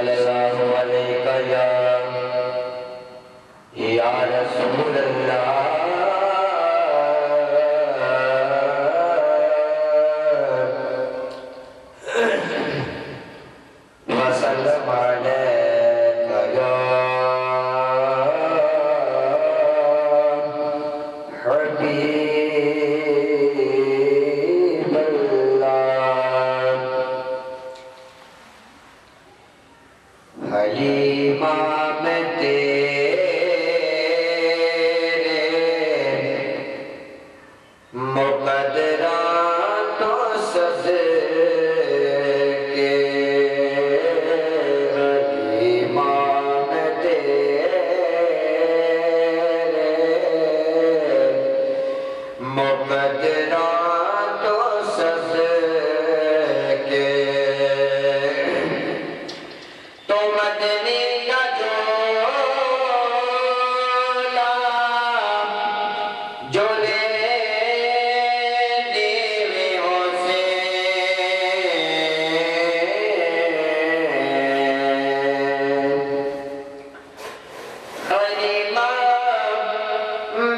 सल्लल्लाहु अलैहि या रसूल अल्लाह वसल्लम अलैका या हबीब अल्लाह। हलीमा में तेरे मुकद्दरा तो सज़के, हलीमा में तेरे मुकद्दरा तो सज़के। तो मदनी का जोला जो ले देवे से हलीमा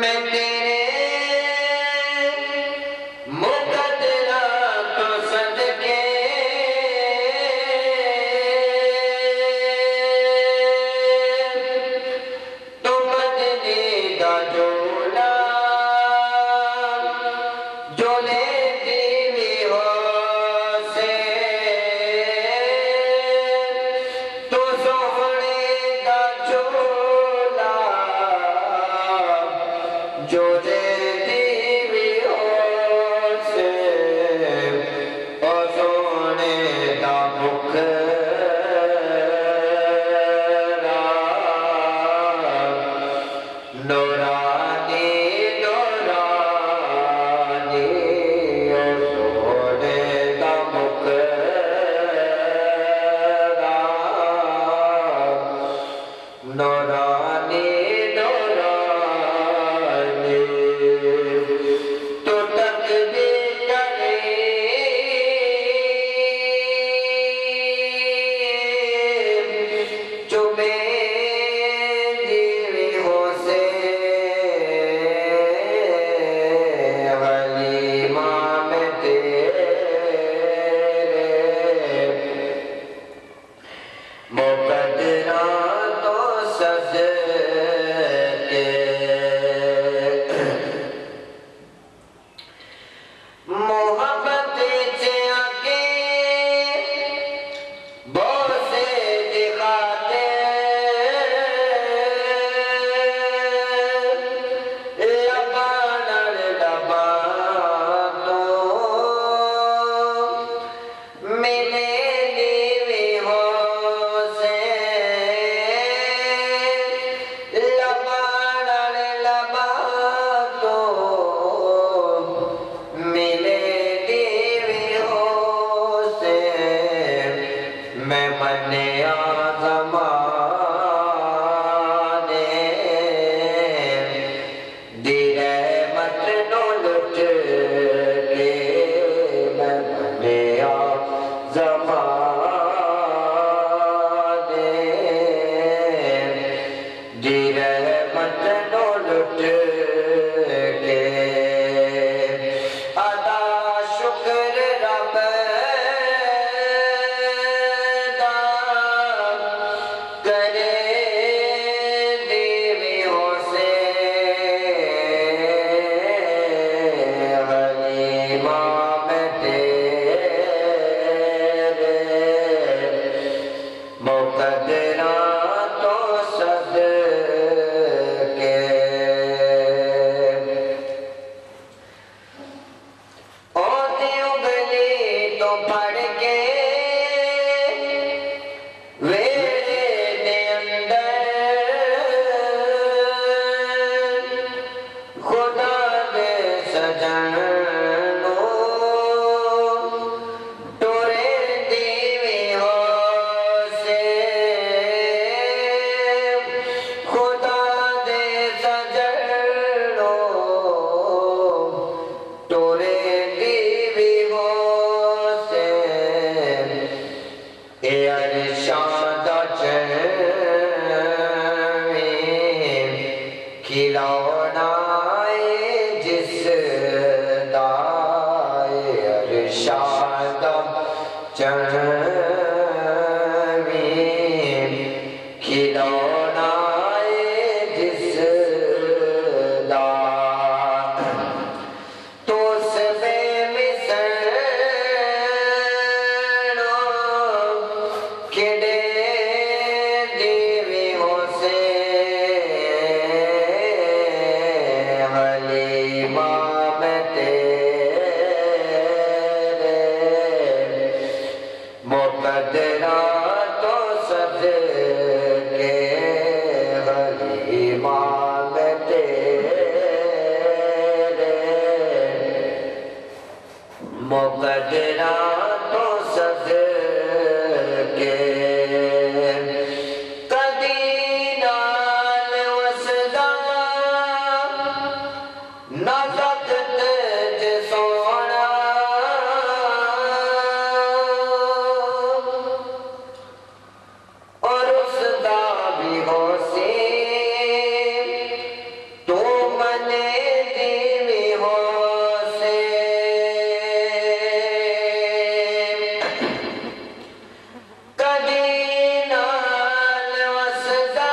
में तेरे मुकद्दरा तो सदके, तो मदनी का जोला जो ले देवी हो से, तो सोहने का जोला जो ले देवी हो से, ओ सोने का मुखरा नूरानी नूरानी, ओ सोने का मुखरा नूरानी नूरानी। तो तकदीर करे चुमे देवी हो से, हलीमा में तेरे मुकद्दरा तो सज़के। मोहब्बत से आके बोसे दिखाते, लबानर लबा तो मिले देवी हो से, लबानर लबा तो मिले देवी हो से। मैं मने आज़माने दी रहमत नो लुट के, मैं मने आज़माने दी रहमत नो लुट के। अदा शुक्र रब दा करे देवी हो से, हलीमा में तेरे मुकद्दरा तो सज़के। ओती उगली तो पड़ के वेरे दे अंदर, खुदा दे सजनो टोरे देवी हो से, खुदा दे सजनो टोरे देवी हो से। ए अरशाद जिस दाए अरशाद चढ़वी खिलौना जिस दा तो सबे मिसरो खिड़े देवी हो से हलीमा में तेरे मुकद्दरा तो सदके हलीमा में तेरे मुकद्दरा तो सदके कदीनाल वसदा नजत तेज सोना और उसदा भी हो से तो मने दीवी हो से कदीनाल वसदा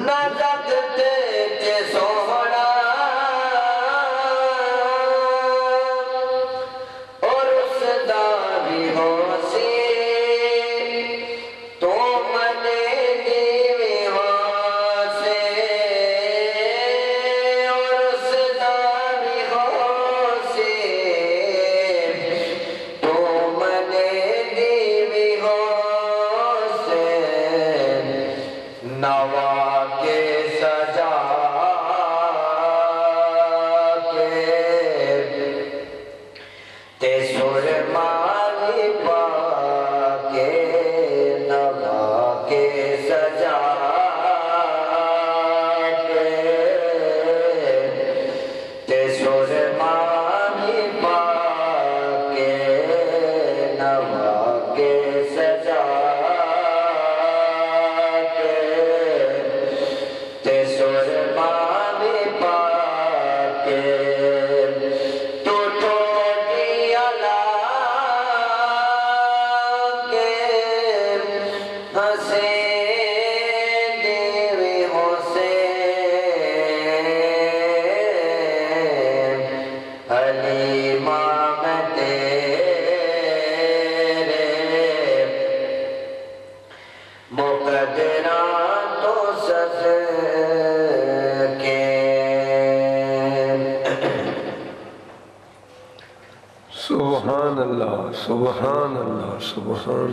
नजत तेज सोना और उसदा भी हो से तो मने दीवी हो से और उसदा भी हो से तो मने दीवी हो से नवा के सजा के ते सुरमानी पाके नवा के सजा के ते सुरमानी पाके नवा के सजा के ते सुरमानी पाके तो ठोडिया के हंसे देवी हो से हलीमा में तेरे मुकद्दरा तो सदके सुभान अल्लाह, सुभान अल्लाह, सुभान